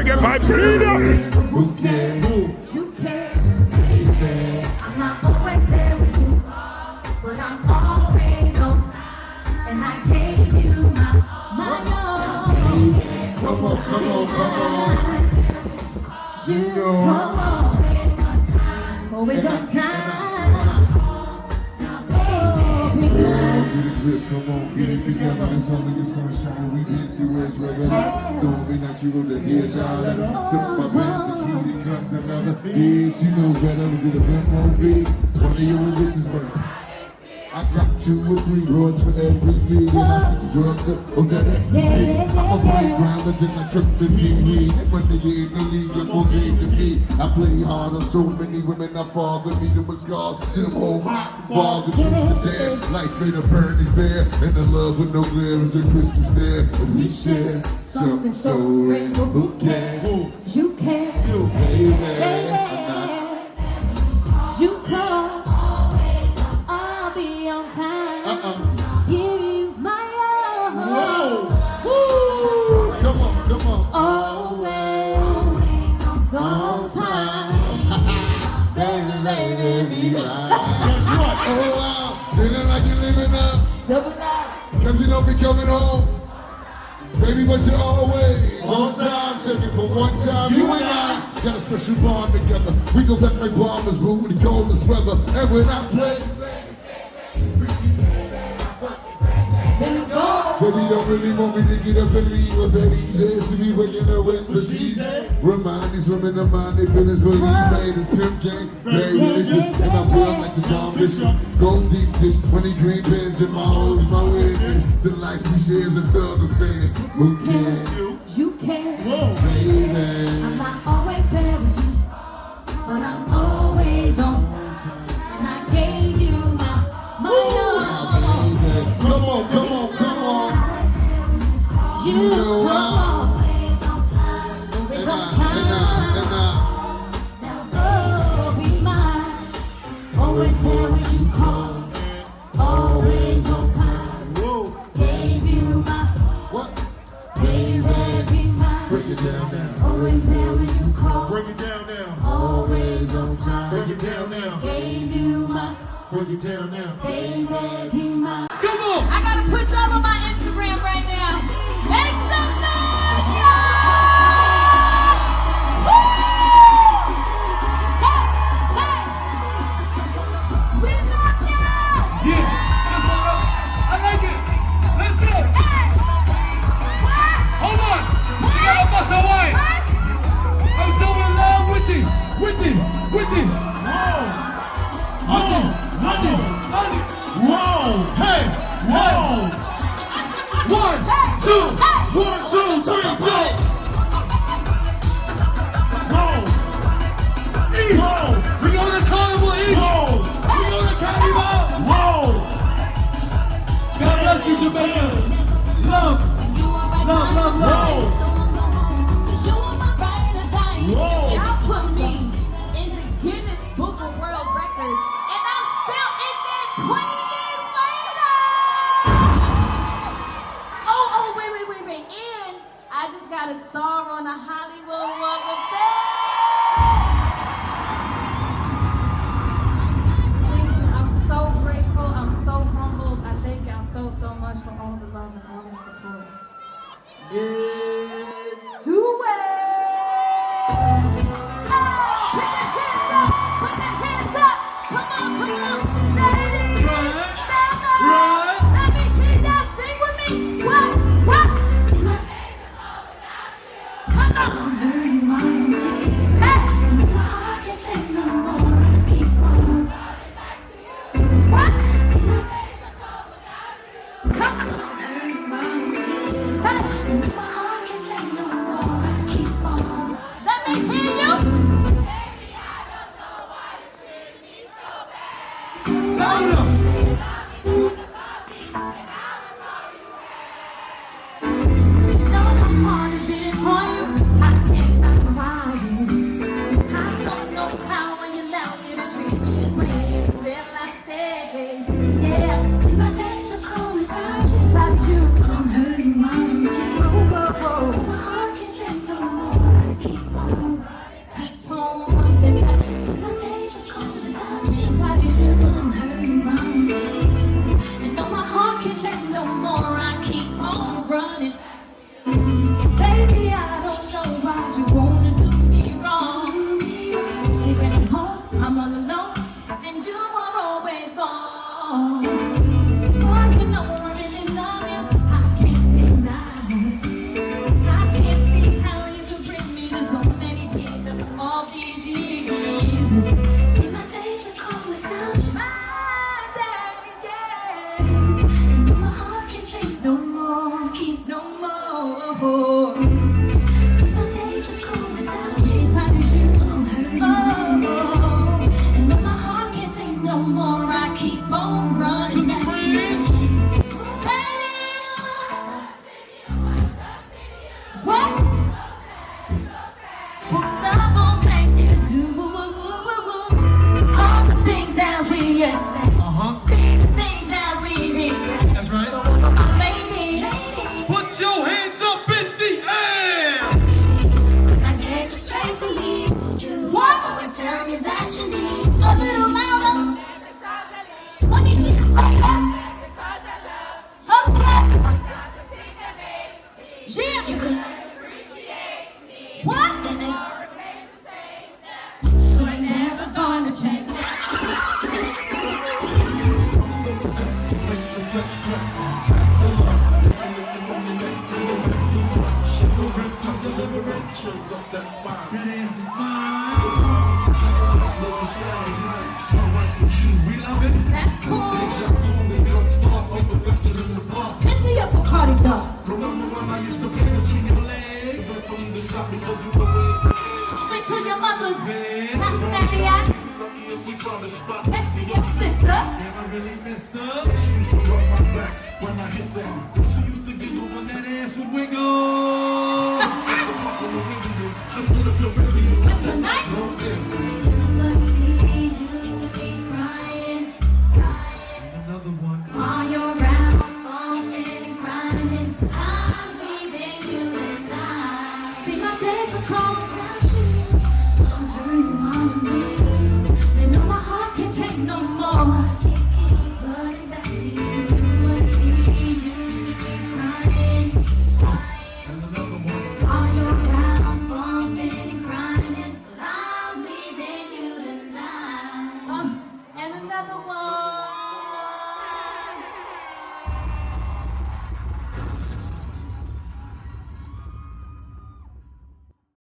Reggae vibes leader. Who cares? You care, baby. I'm not always there with you, but I'm always on time. And I gave you my love. Come on, come on, come on. You know always on time. Always on time. Come on, get it together. It's only the sunshine. We been through as weather. Stormy night, you wrote the head, y'all. Took my bands and key to cut another. Yes, you know better. Look at the MOB. One of your riches, but I got 2 or 3 roads for every year. And I drugged up on that ecstasy. I'm a white ground legend. I cooked the weed. When they in the league, you're more game than me. I play hard on so many women. I father me to a scar. See them all rock the ball. The truth is dead. Life ain't a burning fair. And the love with no glare is a crystal stare. And we share something so rare. Who cares? You care, Baby, you call. I'll be on time. Give you my love. Whoa! Woo! Come on, come on. Always on time. Baby, baby, right. Oh wow, feeling like you're living up. Double up. Cause you don't be coming home. Baby, but you're always on time. Check it for one time. You and I got a special bond together. We go back like bombers, move with the coldest weather. And when I play, Then it's gone. but you don't really want me to get up and leave. But then he says to me waking up with the sheets. Remind these women of mine, they finish believe. Made this pimp game, very religious. And I feel like the John Bishop. Gold deep dish, 20 green pens in my hoes, my witness. The life we share is a thug affair. Who cares? You care. Baby. I'm not always there with you, but I'm always on time. And I gave you my love. Come on, come on, come on. You know come always on time. Always on time. Now love be mine. Always there when you call. Always on time. Gave you my What? baby be mine. Break it down now. Always there when you call. Break it down now. Always on time. Break it down now. Gave you my Break it down now. baby be mine. Come on. I gotta put y'all on my Instagram right now. Make some noise, y'all! Woo! Hey, hey! We love y'all! Yeah. I like it. Let's go. Hey! What? Hold on. What? Y'all bust away. What? I'm so in love with it. With it. With it. Whoa. Whoa. Hey. Whoa. 1, 2, 1, 2, 3, 2. Whoa. East. Whoa. We go to Carnival East. Whoa. We go to Carnival. Whoa. God bless you, Jamaica. Love. Love, love, love. You are my ride or die. Whoa. Y'all put me in the Guinness Book of World Records, and I'm still in there 20 years later. Oh, wait. And I just got a star on the Hollywood Walk of Fame. Listen, I'm so grateful. I'm so humbled. I thank y'all so much for all the love and all the support. Let's do it! Oh, put your hands up! Put your hands up! Come on, baby! Stand up! Let me hear y'all sing with me! What? See my face come on! Hey! My heart can't take no more. Keep on running back to you. What? See my face without you. Come on! Hey! My heart sex track. Hold up. From the neck to the back, you know. Shivering to deliverance, shows up that spine. That ass is mine. Little sound nice, alright with you, we love it. That's cool. Deja vu, we got start uplifted in the park. Kiss me up, Bacardi dog. Remember when I used to play between your legs? And for you to stop because you were away. Straight to your mother's Man, not Marianne. Lucky if we found a spot. Next to your sister. never really messed up. She used to rub my back when I hit that. She used to giggle when That ass would wiggle.